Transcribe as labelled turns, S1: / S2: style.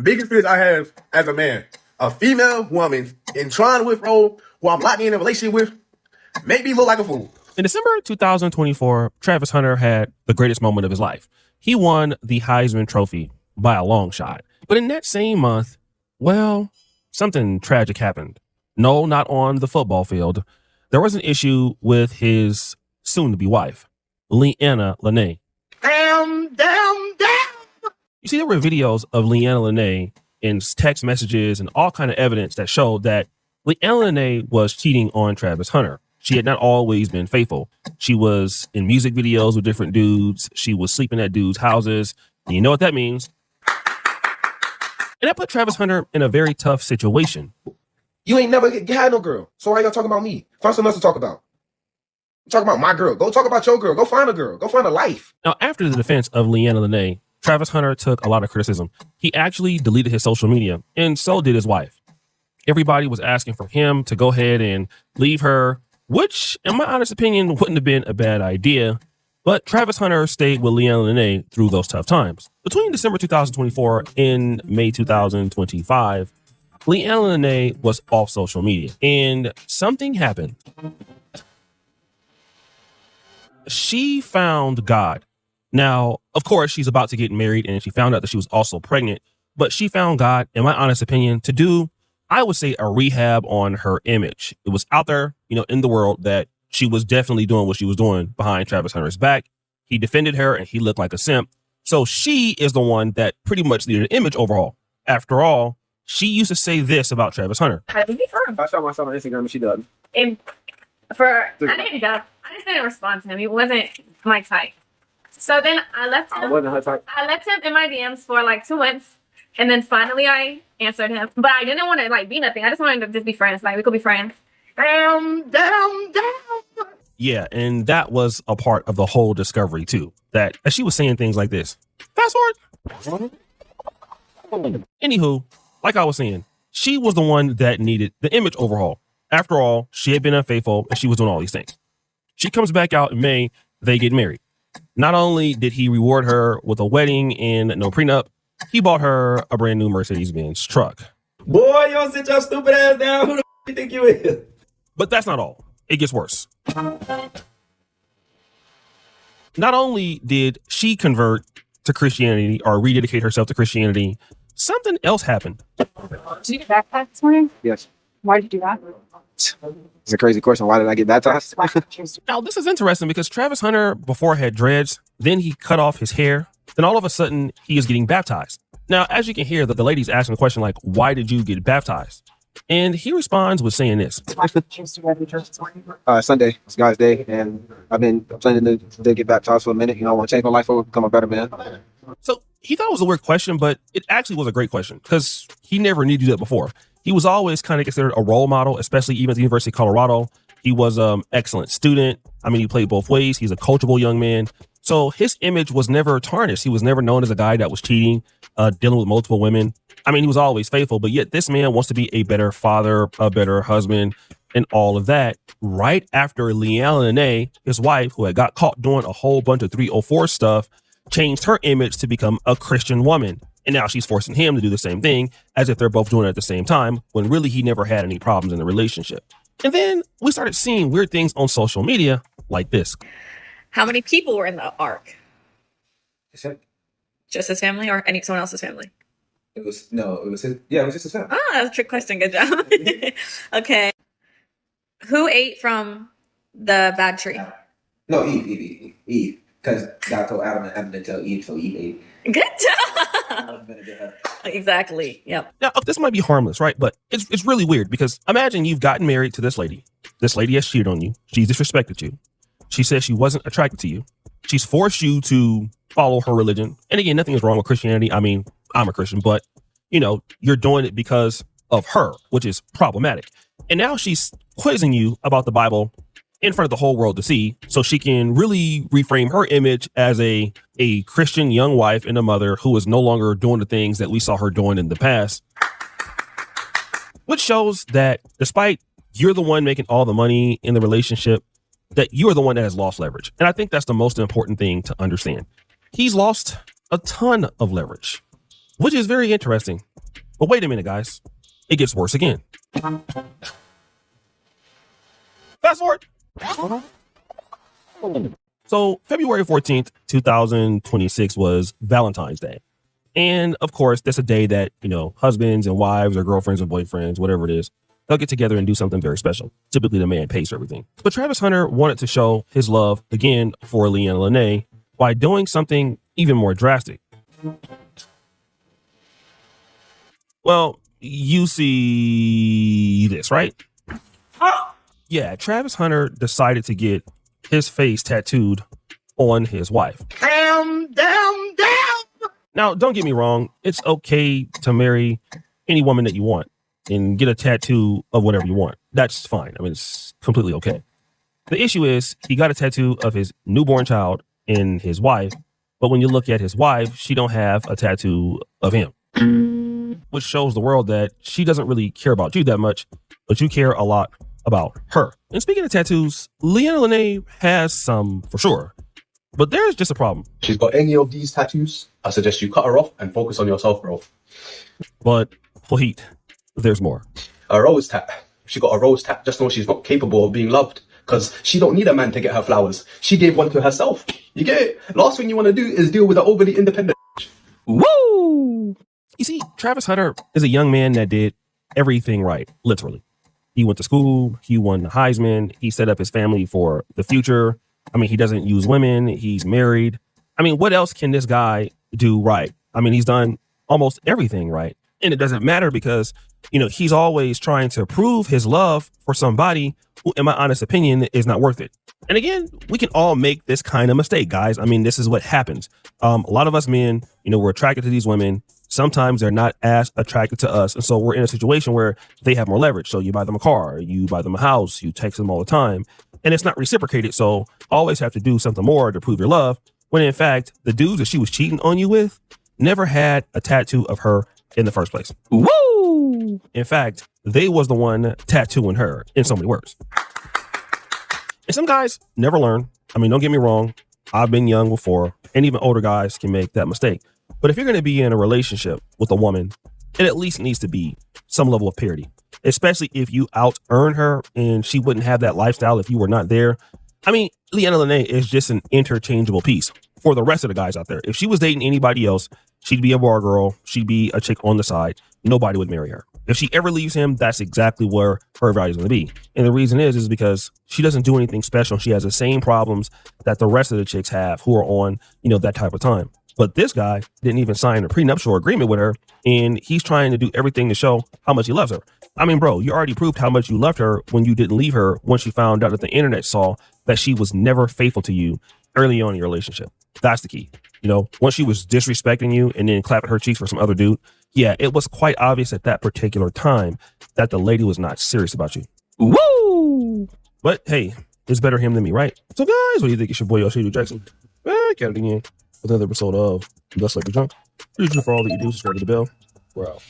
S1: biggest fears I have as a man, a female woman entwined with role who I'm not in a relationship with, make me look like a fool.
S2: In December 2024, Travis Hunter had the greatest moment of his life. He won the Heisman Trophy by a long shot. But in that same month, well, something tragic happened. No, not on the football field. There was an issue with his soon-to-be wife, Leanna Lenee.
S1: Damn.
S2: You see, there were videos of Leanna Lenee in text messages and all kind of evidence that showed that Leanna Lenee was cheating on Travis Hunter. She had not always been faithful. She was in music videos with different dudes. She was sleeping at dudes' houses. And you know what that means. And that put Travis Hunter in a very tough situation.
S3: You ain't never had no girl. So why y'all talking about me? Find something else to talk about. Talk about my girl. Go talk about your girl. Go find a girl. Go find a life.
S2: Now, after the defense of Leanna Lenee, Travis Hunter took a lot of criticism. He actually deleted his social media, and so did his wife. Everybody was asking for him to go ahead and leave her, which, in my honest opinion, wouldn't have been a bad idea. But Travis Hunter stayed with Leanna Lenee through those tough times. Between December 2024 and May 2025, Leanna Lenee was off social media, and something happened. She found God. Now, of course, she's about to get married, and she found out that she was also pregnant. But she found God, in my honest opinion, to do, I would say, a rehab on her image. It was out there, in the world that she was definitely doing what she was doing behind Travis Hunter's back. He defended her, and he looked like a simp. So she is the one that pretty much needed an image overhaul. After all, she used to say this about Travis Hunter.
S4: I
S3: saw myself on Instagram and she doesn't.
S4: I just didn't respond to him. He wasn't my type. So then I left him.
S3: I wasn't her type.
S4: I left him in my DMs for like 2 months. And then finally I answered him. But I didn't want to be nothing. I just wanted to just be friends. Like we could be friends.
S1: Damn.
S2: Yeah, and that was a part of the whole discovery too. That as she was saying things like this. Fast forward. Anywho, like I was saying, she was the one that needed the image overhaul. After all, she had been unfaithful and she was doing all these things. She comes back out in May, they get married. Not only did he reward her with a wedding and no prenup, he bought her a brand new Mercedes-Benz truck.
S3: Boy, you don't sit your stupid ass down. Who the you think you is?
S2: But that's not all. It gets worse. Not only did she convert to Christianity or rededicate herself to Christianity, something else happened.
S5: Did you get baptized this morning?
S3: Yes.
S5: Why did you do that?
S3: It's a crazy question. Why did I get baptized?
S2: Now, this is interesting because Travis Hunter before had dreads, then he cut off his hair, then all of a sudden he is getting baptized. Now, as you can hear, the lady's asking the question like, why did you get baptized? And he responds with saying this.
S5: Why did you choose to go to church this morning?
S3: Sunday, it's God's day, and I've been planning to get baptized for a minute. I want to change my life over, become a better man.
S2: So he thought it was a weird question, but it actually was a great question because he never needed to do that before. He was always kind of considered a role model, especially even at the University of Colorado. He was an excellent student. I mean, he played both ways. He's a coachable young man. So his image was never tarnished. He was never known as a guy that was cheating, dealing with multiple women. I mean, he was always faithful, but yet this man wants to be a better father, a better husband, and all of that right after Leanna Lenee, his wife, who had got caught doing a whole bunch of 304 stuff, changed her image to become a Christian woman. And now she's forcing him to do the same thing as if they're both doing it at the same time, when really he never had any problems in the relationship. And then we started seeing weird things on social media like this.
S6: How many people were in the ark?
S3: Just
S6: his family or someone else's family?
S3: it was just his family.
S6: Ah, that's a trick question. Good job. Okay. Who ate from the bad tree?
S3: No, Eve. Because God told Adam and Adam didn't tell Eve, so Eve ate.
S6: Good job. Exactly. Yep.
S2: Now, this might be harmless, right? But it's really weird because imagine you've gotten married to this lady. This lady has cheated on you. She's disrespected you. She says she wasn't attracted to you. She's forced you to follow her religion. And again, nothing is wrong with Christianity. I mean, I'm a Christian, but you're doing it because of her, which is problematic. And now she's quizzing you about the Bible in front of the whole world to see, so she can really reframe her image as a Christian young wife and a mother who is no longer doing the things that we saw her doing in the past. Which shows that despite you're the one making all the money in the relationship, that you are the one that has lost leverage. And I think that's the most important thing to understand. He's lost a ton of leverage. which is very interesting. But wait a minute, guys. It gets worse again. Fast forward. So February 14th, 2026 was Valentine's Day. And of course, that's a day that, husbands and wives or girlfriends and boyfriends, whatever it is, they'll get together and do something very special. Typically, the man pays for everything. But Travis Hunter wanted to show his love again for Leanna Lenee by doing something even more drastic. Well, you see this, right? Yeah, Travis Hunter decided to get his face tattooed on his wife.
S1: Damn.
S2: Now, don't get me wrong. It's okay to marry any woman that you want and get a tattoo of whatever you want. That's fine. I mean, it's completely okay. The issue is he got a tattoo of his newborn child and his wife. But when you look at his wife, she don't have a tattoo of him, which shows the world that she doesn't really care about you that much, but you care a lot about her. And speaking of tattoos, Leanna Lenee has some for sure. But there's just a problem.
S7: She's got any of these tattoos, I suggest you cut her off and focus on yourself, bro.
S2: But wait, there's more.
S7: A rose tat. She got a rose tat. Just know she's not capable of being loved. Because she don't need a man to get her flowers. She gave one to herself. You get it? Last thing you want to do is deal with an overly independent.
S2: Woo! You see, Travis Hunter is a young man that did everything right, literally. He went to school. He won the Heisman. He set up his family for the future. I mean, he doesn't use women. He's married. I mean, what else can this guy do right? I mean, he's done almost everything right. And it doesn't matter because, he's always trying to prove his love for somebody who, in my honest opinion, is not worth it. And again, we can all make this kind of mistake, guys. I mean, this is what happens. A lot of us men, we're attracted to these women. Sometimes they're not as attracted to us. And so we're in a situation where they have more leverage. So you buy them a car, you buy them a house, you text them all the time, and it's not reciprocated. So always have to do something more to prove your love. When in fact, the dudes that she was cheating on you with never had a tattoo of her in the first place. Woo! In fact, they was the one tattooing her in so many words. And some guys never learn. I mean, don't get me wrong. I've been young before, and even older guys can make that mistake. But if you're going to be in a relationship with a woman, it at least needs to be some level of parity, especially if you out-earn her and she wouldn't have that lifestyle if you were not there. I mean, Leanna Lenee is just an interchangeable piece for the rest of the guys out there. If she was dating anybody else, she'd be a bar girl. She'd be a chick on the side. Nobody would marry her. If she ever leaves him, that's exactly where her value is going to be. And the reason is because she doesn't do anything special. She has the same problems that the rest of the chicks have who are on, that type of time. But this guy didn't even sign a prenuptial agreement with her, and he's trying to do everything to show how much he loves her. I mean, bro, you already proved how much you loved her when you didn't leave her when she found out that the internet saw that she was never faithful to you early on in your relationship. That's the key. Once she was disrespecting you and then clapping her cheeks for some other dude, yeah, it was quite obvious at that particular time that the lady was not serious about you. Woo! But hey, it's better him than me, right? So guys, what do you think? It's your boy Oshay Duke Jackson. Back at it again with another episode of Just Like a Junk. For all that you do, subscribe to the bell. We're out.